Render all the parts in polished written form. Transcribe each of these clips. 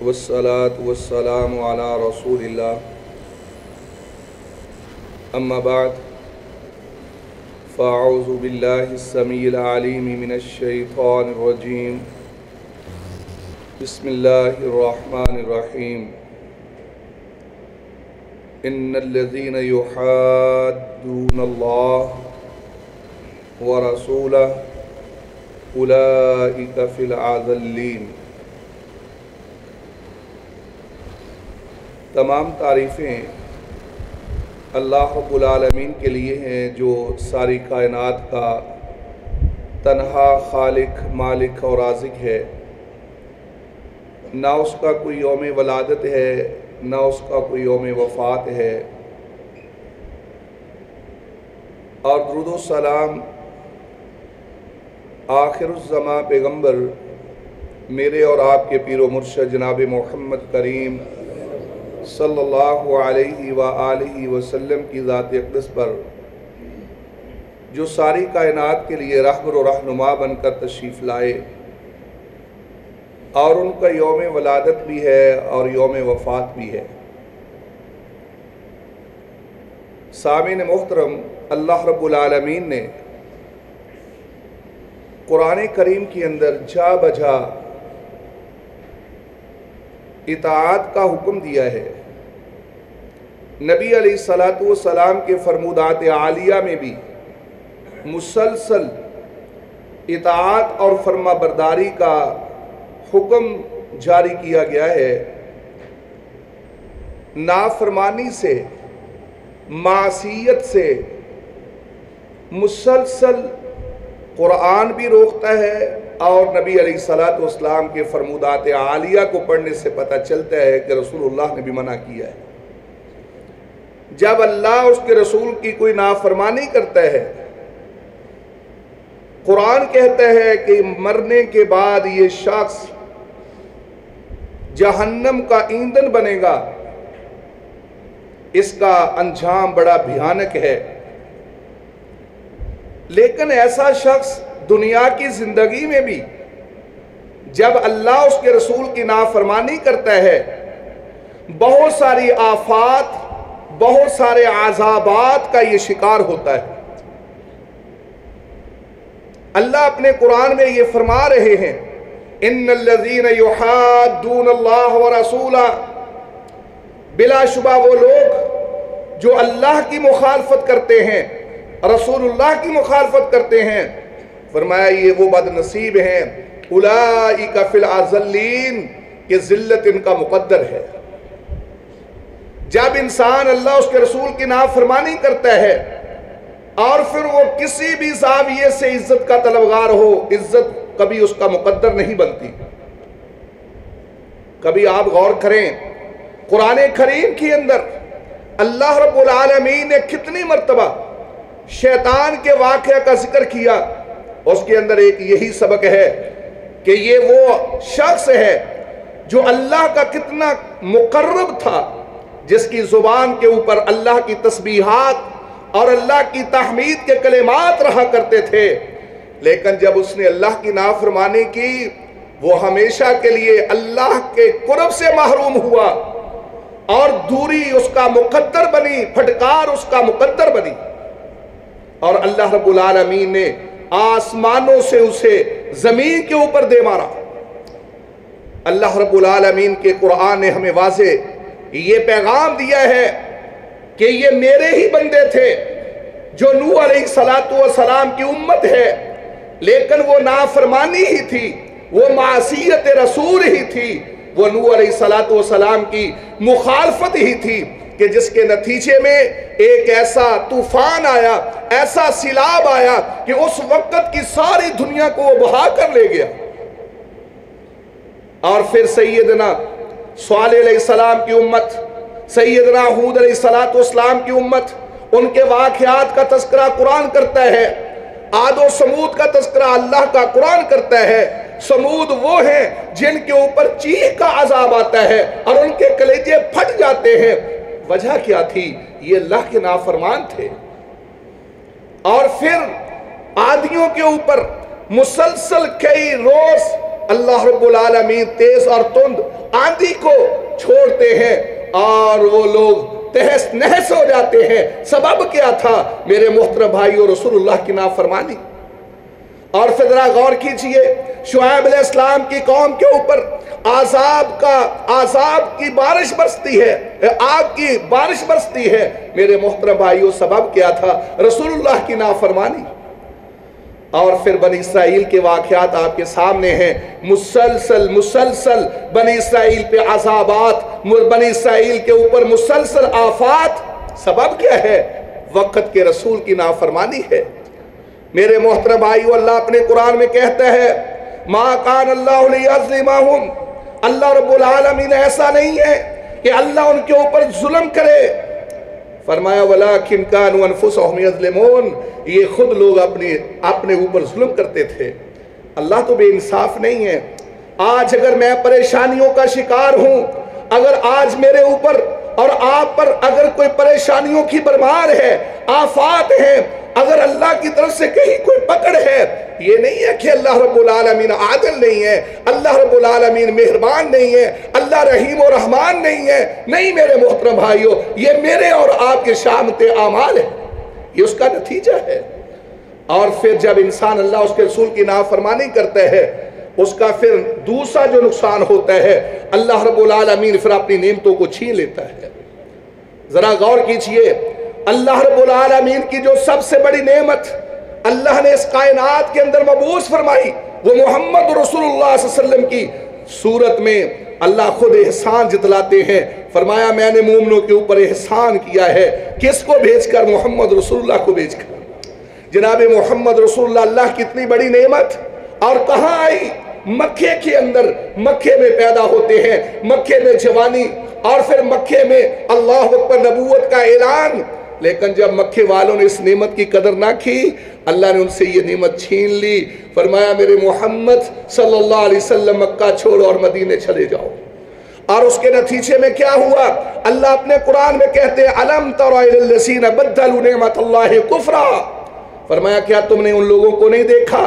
والصلاة والسلام على رسول الله أما بعد فأعوذ بالله السميع العليم من الشيطان الرجيم بسم الله الرحمن الرحيم إن الذين يحادون الله ورسوله أولئك في الأذلين۔ تمام تعریفیں اللہ رب العالمین کے لیے ہیں جو ساری کائنات کا تنہا خالق، مالک اور رازق ہے۔ نہ اس کا کوئی یوم ولادت ہے، نہ اس کا کوئی یوم وفات ہے۔ اور درود و سلام آخر الزمان پیغمبر میرے اور آپ کے پیر و مرشد جناب محمد کریم صلی اللہ علیہ وآلہ وسلم کی ذات اقدس پر، جو ساری کائنات کے لیے رہبر و رہنما بن کر تشریف لائے، اور ان کا یوم ولادت بھی ہے اور یوم وفات بھی ہے۔ سامعین محترم، اللہ رب العالمین نے قرآن کریم کے اندر جا بجا اطاعت کا حکم دیا ہے۔ نبی علیہ السلام کے فرمودات عالیہ میں بھی مسلسل اطاعت اور فرما برداری کا حکم جاری کیا گیا ہے۔ نافرمانی سے، معصیت سے مسلسل قرآن بھی روکتا ہے، اور نبی علیہ السلام کے فرمودات عالیہ کو پڑھنے سے پتہ چلتا ہے کہ رسول اللہ نے بھی منع کیا ہے۔ جب اللہ اس کے رسول کی کوئی نافرمانی کرتا ہے، قرآن کہتا ہے کہ مرنے کے بعد یہ شخص جہنم کا ایندھن بنے گا، اس کا انجام بڑا بھیانک ہے۔ لیکن ایسا شخص دنیا کی زندگی میں بھی جب اللہ اس کے رسول کی نافرمانی کرتا ہے، بہت ساری آفات، بہت سارے عذابات کا یہ شکار ہوتا ہے۔ اللہ اپنے قرآن میں یہ فرما رہے ہیں، ان الذین یحادون اللہ ورسولہ، بلا شبہ وہ لوگ جو اللہ کی مخالفت کرتے ہیں، رسول اللہ کی مخالفت کرتے ہیں، فرمایا یہ وہ بد نصیب ہیں، اولئک فی الاذلین، کہ ذلت ان کا مقدر ہے۔ جب انسان اللہ اس کے رسول کی نافرمانی کرتا ہے اور پھر وہ کسی بھی زاویے سے عزت کا طلبگار ہو، عزت کبھی اس کا مقدر نہیں بنتی۔ کبھی آپ غور کریں، قرآن کریم کے اندر اللہ رب العالمین نے کتنی مرتبہ شیطان کے واقعہ کا ذکر کیا۔ اس کے اندر ایک یہی سبق ہے کہ یہ وہ شخص ہے جو اللہ کا کتنا مقرب تھا، جس کی زبان کے اوپر اللہ کی تسبیحات اور اللہ کی تحمید کے کلمات رہا کرتے تھے، لیکن جب اس نے اللہ کی نافرمانی کی، وہ ہمیشہ کے لیے اللہ کے قرب سے محروم ہوا، اور دوری اس کا مقدر بنی، پھٹکار اس کا مقدر بنی، اور اللہ رب العالمین نے آسمانوں سے اسے زمین کے اوپر دے مارا۔ اللہ رب العالمین کے قرآن نے ہمیں واضح یہ پیغام دیا ہے کہ یہ میرے ہی بندے تھے جو نوح علیہ السلام کی امت ہے، لیکن وہ نافرمانی ہی تھی، وہ معصیت رسول ہی تھی، وہ نوح علیہ السلام کی مخالفت ہی تھی، کہ جس کے نتیجے میں ایک ایسا طوفان آیا، ایسا سیلاب آیا کہ اس وقت کی ساری دنیا کو وہ بہا کر لے گیا۔ اور پھر سیدنا صالح علیہ السلام کی امت، سیدنا ہود علیہ السلام کی امت، ان کے واقعات کا تذکرہ قرآن کرتا ہے، عاد و سمود کا تذکرہ اللہ کا قرآن کرتا ہے۔ سمود وہ ہیں جن کے اوپر چیخ کا عذاب آتا ہے اور ان کے کلیجے پھٹ جاتے ہیں۔ وجہ کیا تھی؟ یہ اللہ کے نافرمان تھے۔ اور پھر عادیوں کے اوپر مسلسل کئی روز अल्लाह रब्बुल आलमीन तेज और तुंद आंधी को छोड़ते हैं और वो लोग तहस नहस हो जाते हैं। सबब क्या था मेरे मोहतरम भाइयों? रसूलुल्लाह की नाफरमानी। और फिर जरा गौर कीजिए, शुआइब अलैहिस्सलाम की कौम के ऊपर आज़ाब की बारिश बरसती है, आग की बारिश बरसती है। मेरे मोहतरम भाइयों, सबब क्या था? रसूलुल्लाह की नाफरमानी। और फिर बनी इसराइल के वाक़यात आपके सामने हैं। मुसलसल बनी इसराइल पे अज़ाबात, बनी इसराइल के ऊपर मुसलसल आफात। सबब क्या है? वक़्त के रसूल की नाफरमानी है। मेरे मोहतरम भाइयों, अल्लाह अपने कुरान में कहता है, मा कान अल्लाहु लियज़लिमहुम, अल्लाह रब्बुल आलमीन ऐसा नहीं है कि अल्लाह उनके ऊपर जुल्म करे। फरमाया वलाकिन कानू अनफुसहुम यज़लिमून, ये खुद लोग अपने ऊपर जुल्म करते थे। अल्लाह तो बेइंसाफ नहीं है। आज अगर मैं परेशानियों का शिकार हूं, अगर आज मेरे ऊपर और आप पर अगर कोई परेशानियों की भरमार है, आफात है, अगर अल्लाह की तरफ से कहीं कोई पकड़ है, ये नहीं है कि अल्लाह रब्बुल आलमीन आदिल नहीं है, अल्लाह रब्बुल आलमीन मेहरबान नहीं है, अल्लाह रहीम और रहमान नहीं है। नहीं मेरे मोहतरम भाइयों, ये मेरे और आपके शामते आमाल है, ये उसका नतीजा है। और फिर जब इंसान अल्लाह उसके रसूल की नाफरमानी करता है, उसका फिर दूसरा जो नुकसान होता है, अल्लाह रब्बुल आलमीन फिर अपनी नेमतों को छीन लेता है। जरा गौर कीजिए, अल्लाह रब्बुल आलमीन की जो सबसे बड़ी नेमत अल्लाह ने इस कायनात के अंदर मबूस फरमाई, वो मोहम्मद रसूलुल्लाह सल्लल्लाहु अलैहि वसल्लम की सूरत में अल्लाह खुद एहसान जितलाते हैं। फरमाया मैंने मोमिनों के ऊपर एहसान किया है। किसको भेजकर? मोहम्मद रसूलुल्लाह को भेजकर। जनाब मोहम्मद रसूलुल्लाह, अल्लाह की इतनी बड़ी नेमत, और कहाँ आई? मक्के के अंदर। मक्के में पैदा होते हैं, मक्के में जवानी, और फिर मक्के में अल्लाह अकबर नबूवत का ऐलान। लेकिन जब मक्के वालों ने इस नेमत की कदर ना की, अल्लाह ने उनसे ये नेमत छीन ली। फरमाया मेरे मोहम्मद सल्लल्लाहु अलैहि वसल्लम मक्का छोड़ो और मदीने चले जाओ। और उसके नतीजे में क्या हुआ? अल्लाह अपने कुरान में कहते हैं, अलम तरा इलल लज़ीना बद्दलू निअमतल्लाहि कुफ्रा। फरमाया क्या तुमने उन लोगों को नहीं देखा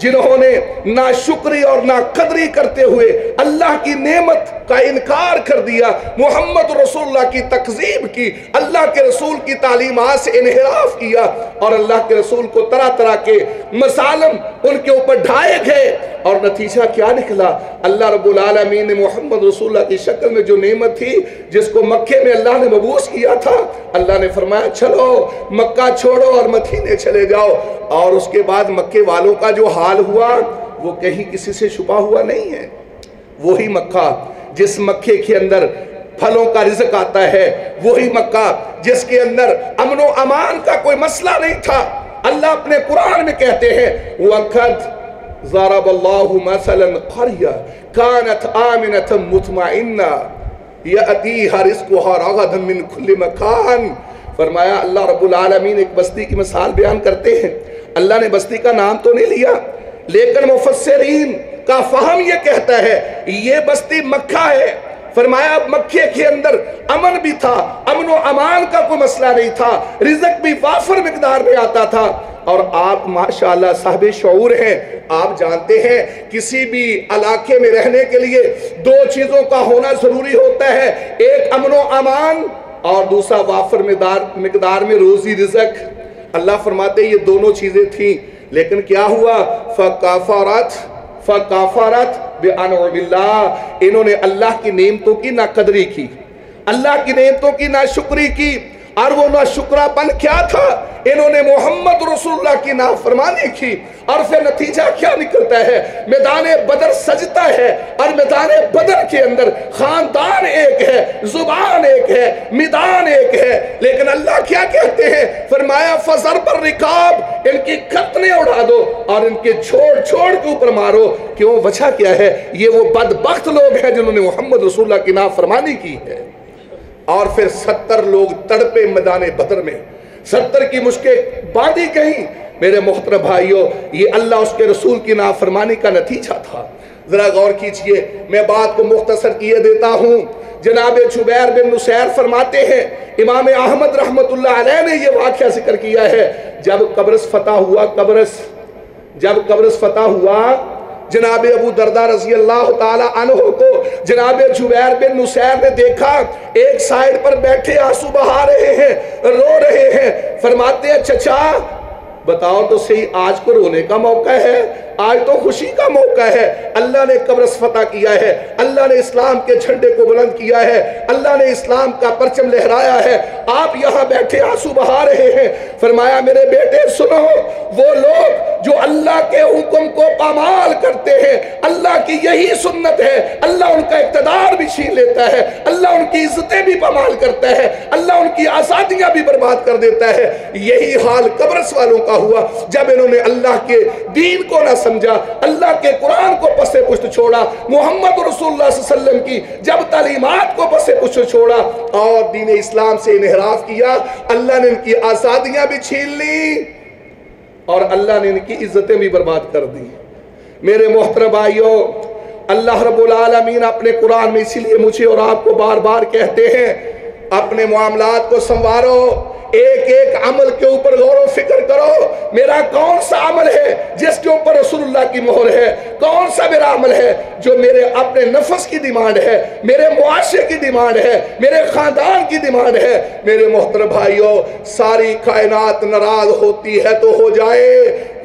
जिन्होंने ना शुक्री और ना कदरी करते हुए अल्लाह की नेमत का इनकार कर दिया, मोहम्मद रसूलुल्लाह की तकजीब की, अल्लाह के रसूल की तालीमात से इनहिराफ किया, और अल्लाह के रसूल को तरह तरह के मसालम उनके ऊपर ढाए गए। और नतीजा क्या निकला? अल्लाह रब्बुल आलमीन ने मोहम्मद रसूलुल्लाह की शक्ल में जो नेमत थी, जिसको मक्के में अल्लाह ने मबूस किया था, अल्लाह ने फरमाया चलो मक्का छोड़ो और मदीने चले जाओ। और उसके बाद मक्के वालों का जो हाल हुआ, वो कहीं किसी से छुपा हुआ नहीं है। वही मक्का जिस मक्के के अंदर फलों का रिज़्क आता है, वही मक्का जिसके अंदर अमनो अमान का कोई मसला नहीं था। अल्लाह अपने कुरान में कहते हैं, वक़द ज़रबल्लाहु मसलन क़रया कानत आमिनतन मुतमइन्ना यअतीहा रिज़्क़ुहा रग़दन मिन कुल्लि मकान। फरमाया अल्लाह रब्बुल आलमीन एक बस्ती की मिसाल बयान करते हैं। अल्लाह ने बस्ती का नाम तो नहीं लिया, लेकिन मुफस्सिरीन का फहम ये कहता है ये बस्ती मक्का है। फरमाया मक्के के अंदर अमन भी था, अमन व अमान का कोई मसला नहीं था, रिज़्क भी वाफर मिकदार में आता था। और आप माशाअल्लाह साहिब शऊर हैं, आप जानते हैं किसी भी इलाके में रहने के लिए दो चीज़ों का होना ज़रूरी होता है, एक अमन व अमान और दूसरा वाफर मिकदार में रोज़ी रिज़्क। अल्लाह फरमाते ये दोनों चीज़ें थी, लेकिन क्या हुआ? फ़काफ़रत बिअनउमिल्लाह, इन्होंने अल्लाह की नेमतों की ना कदरी की, अल्लाह की नेमतों की ना शुक्री की। और वो ना शुक्रापन क्या था? इन्होंने मोहम्मद रसूलुल्लाह की नाफरमानी की। और फिर नतीजा क्या निकलता है? मैदान बदर सजता है, और मैदान बदर के अंदर खानदान एक है, जुबान एक है, मैदान एक है, लेकिन अल्लाह क्या कहते हैं? फरमाया फजर पर रिकाब, इनकी गर्दनें उड़ा दो और इनके छोड़ छोड़ के ऊपर मारो। क्यों? वजह क्या है? ये वो बदबख्त लोग हैं जिन्होंने मोहम्मद रसूलुल्लाह की नाफरमानी की है। और फिर 70 लोग तड़पे मैदान बदर में, 70 की मुश्कें बांधी गई। मेरे मोहतरम भाइयों, ये अल्लाह उसके रसूल की नाफरमानी का नतीजा था। जरा गौर कीजिए, मैं बात को मुख्तसर किए देता हूँ। जनाब जुबैर बिन नुसैर फरमाते हैं, इमाम अहमद रहमतुल्लाह अलैह ने यह वाक़या जिक्र किया है, जब कब्रस फतह हुआ, जनाब अबू दरदा रज़ी अल्लाह ताला अन्हु को जनाब जुबैर बिन नुसैर ने देखा, एक साइड पर बैठे आंसू बहा रहे हैं, रो रहे हैं। फरमाते हैं चचा बताओ तो सही, आज को रोने का मौका है, आज तो खुशी का मौका है। अल्लाह ने कब्र फतह किया है, अल्लाह ने इस्लाम के झंडे को बुलंद किया है, अल्लाह ने इस्लाम का परचम लहराया है, आप यहाँ बैठे आंसू बहा रहे हैं। फरमाया मेरे बेटे सुनो, वो लोग जो अल्लाह के हुक्म को पामाल करते हैं, अल्लाह की यही सुन्नत है, अल्लाह उनका इक़्तिदार भी छीन लेता है, अल्लाह उनकी इज्जतें भी पामाल करता है, अल्लाह उनकी आज़ादियाँ भी बर्बाद कर देता है। यही हाल कब्र वालों का हुआ जब इन्होंने अल्लाह के दीन को ना समझा, अल्लाह के कुरान को पसे पुश्त छोड़ा, मोहम्मद रसूलुल्लाह सल्लल्लाहु अलैहि वसल्लम की जब तालीमात को पसे पुश्त छोड़ा और दीन इस्लाम से इनहराफ किया, अल्लाह ने इनकी आज़ादियाँ भी छीन ली और अल्लाह ने इनकी इज्जतें भी बर्बाद कर दी। मेरे मोहतरम भाइयों, अल्लाह रब्बुल आलमीन अपने कुरान में इसीलिए मुझे और आपको बार बार कहते हैं अपने मामलात को संवारो, एक एक अमल के ऊपर गौर व फिक्र करो। मेरा कौन सा अमल है जिसके ऊपर रसूलुल्लाह की मोहर है, कौन सा मेरा अमल है जो मेरे अपने नफ्स की डिमांड है, मेरे मुआशरे की डिमांड है, मेरे खानदान की डिमांड है। मेरे मोहतरम भाइयों, सारी कायनात नाराज होती है तो हो जाए,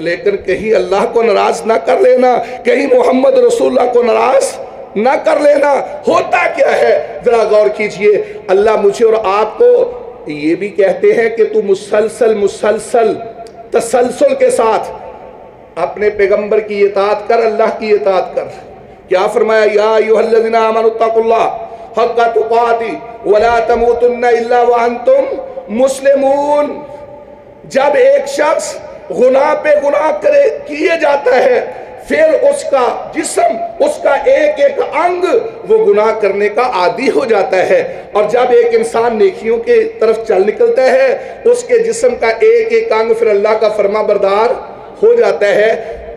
लेकिन कहीं अल्लाह को नाराज ना कर लेना, कहीं मोहम्मद रसूलुल्लाह को नाराज ना कर लेना। होता क्या है जरा गौर कीजिए, अल्लाह मुझे और आपको ये भी कहते हैं कि तू मुसलसल तसलसल के साथ अपने पैगंबर की इताअत कर, अल्लाह की इताअत कर। क्या फरमाया, या अय्युहल्लज़ीना आमनुत्तकुल्लाह हक़्क़ तुक़ातिह वला तमूतुन्ना इल्ला व अंतुम मुस्लिमून। जब एक शख्स गुनाह पे गुनाह किए जाता है, फिर उसका जिस्म, उसका एक एक अंग वो गुनाह करने का आदी हो जाता है, और जब एक इंसान नेकियों के तरफ चल निकलता है, उसके जिस्म का एक एक अंग फिर अल्लाह का फरमा बरदार हो जाता है।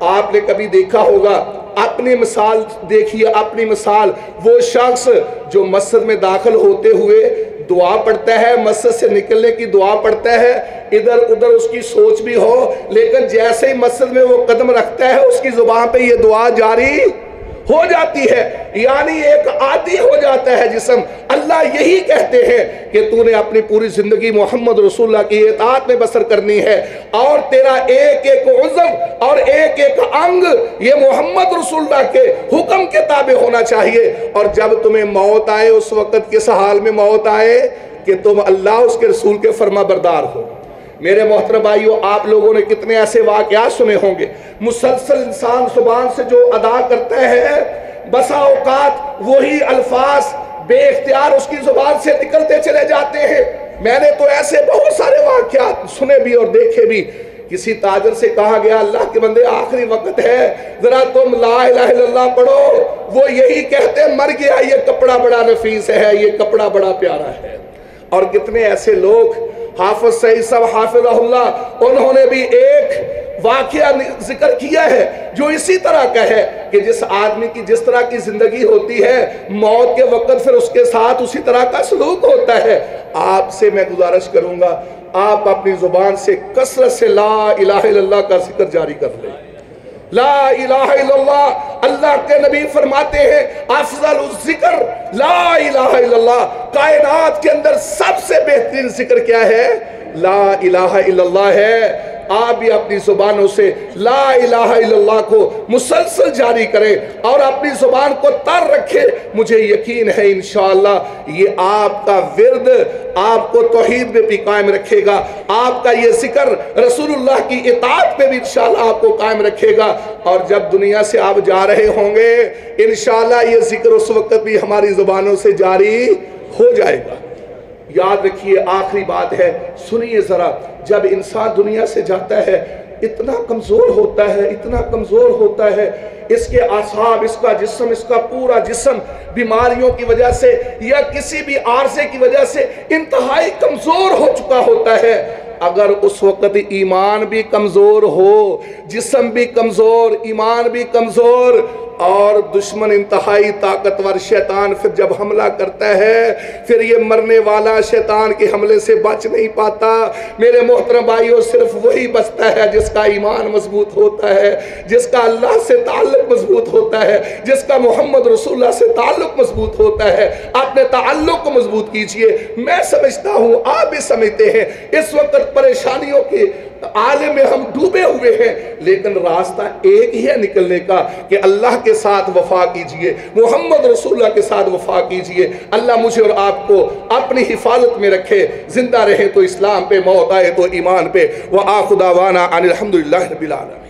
आपने कभी देखा होगा, अपनी मिसाल देखिए, अपनी मिसाल, वो शख्स जो मस्जिद में दाखिल होते हुए दुआ पढ़ता है, मस्जिद से निकलने की दुआ पढ़ता है, इधर उधर उसकी सोच भी हो, लेकिन जैसे ही मस्जिद में वो कदम रखता है उसकी जुबान पे ये दुआ जारी हो जाती है, यानी एक आदी हो जाता है जिस्म। अल्लाह यही कहते हैं कि तूने अपनी पूरी जिंदगी मोहम्मद रसूलुल्लाह की इताअत में बसर करनी है, और तेरा एक एक उज़्व और एक एक अंग ये मोहम्मद रसूलुल्लाह के हुक्म के ताबे होना चाहिए। और जब तुम्हें मौत आए, उस वक़्त किस हाल में मौत आए कि तुम अल्लाह उसके रसूल के फरमा बरदार हो। मेरे मोहतरम भाइयों, आप लोगों ने कितने ऐसे वाक़यात सुने होंगे, मुसलसल इंसान जुबान से जो अदा करता है, बसा औकात वही अल्फाज बेइख्तियार उसकी जुबान से निकलते चले जाते हैं। मैंने तो ऐसे बहुत सारे वाक़यात सुने भी और देखे भी। किसी ताजर से कहा गया, अल्लाह के बंदे आखिरी वक्त है, जरा तुम ला इलाहा इल्लल्लाह पढ़ो। वो यही कहते, मर गया, ये कपड़ा बड़ा नफीस है, ये कपड़ा बड़ा प्यारा है। और कितने ऐसे लोग, हाफिज सईद साहब हाफिज़हुल्लाह, उन्होंने भी एक वाक़या जिक्र किया है जो इसी तरह का है कि जिस आदमी की जिस तरह की जिंदगी होती है, मौत के वक्त फिर उसके साथ उसी तरह का सलूक होता है। आपसे मैं गुजारिश करूंगा, आप अपनी जुबान से कसरत से ला इलाहा इल्लल्लाह का जिक्र जारी कर लें। ला इलाहा इल्लल्लाह, अल्लाह के नबी फरमाते हैं अफज़लुज़ ज़िक्र ला इलाहा इल्लल्लाह। कायनात के अंदर सबसे बेहतरीन जिक्र क्या है? ला इलाहा इल्लल्लाह है। आप भी अपनी जुबानों से ला इलाहा इल्लल्लाह को मुसलसल जारी करें और अपनी जुबान को तर रखें। मुझे यकीन है इंशाअल्लाह ये आपका विर्द आपको तौहीद में भी कायम रखेगा, आपका ये जिक्र रसूलुल्लाह की इताअत पे भी इंशाअल्लाह आपको कायम रखेगा। और जब दुनिया से आप जा रहे होंगे इंशाअल्लाह ये जिक्र उस वक्त भी हमारी जुबानों से जारी हो जाएगा। याद रखिए, आखिरी बात है, सुनिए जरा, जब इंसान दुनिया से जाता है इतना कमजोर होता है, इतना कमजोर होता है, इसके आसाब, इसका जिस्म, इसका पूरा जिस्म बीमारियों की वजह से या किसी भी आरजे की वजह से इंतहाई कमजोर हो चुका होता है। अगर उस वक्त ईमान भी कमजोर हो, जिस्म भी कमजोर, ईमान भी कमजोर, اور دشمن انتہائی طاقتور شیطان پھر جب حملہ کرتا ہے پھر یہ مرنے والا شیطان کے حملے سے بچ نہیں پاتا۔ میرے محترم بھائیوں، صرف وہی بچتا ہے جس کا ایمان مضبوط ہوتا ہے، جس کا اللہ سے تعلق مضبوط ہوتا ہے، جس کا محمد رسول اللہ سے تعلق مضبوط ہوتا ہے۔ اپنے تعلق کو مضبوط کیجئے۔ میں سمجھتا ہوں آپ بھی سمجھتے ہیں اس وقت پریشانیوں کے عالم میں ہم ڈوبے ہوئے ہیں، لیکن راستہ ایک ہی ہے نکلنے کا کہ اللہ کے ساتھ وفا کیجئے، محمد رسول اللہ کے ساتھ وفا کیجئے۔ اللہ مجھے اور آپ کو اپنی حفاظت میں رکھے، زندہ رہے تو اسلام پہ، موت آئے تو ایمان پہ۔ وآخر دعوانا ان الحمدللہ رب العالمین۔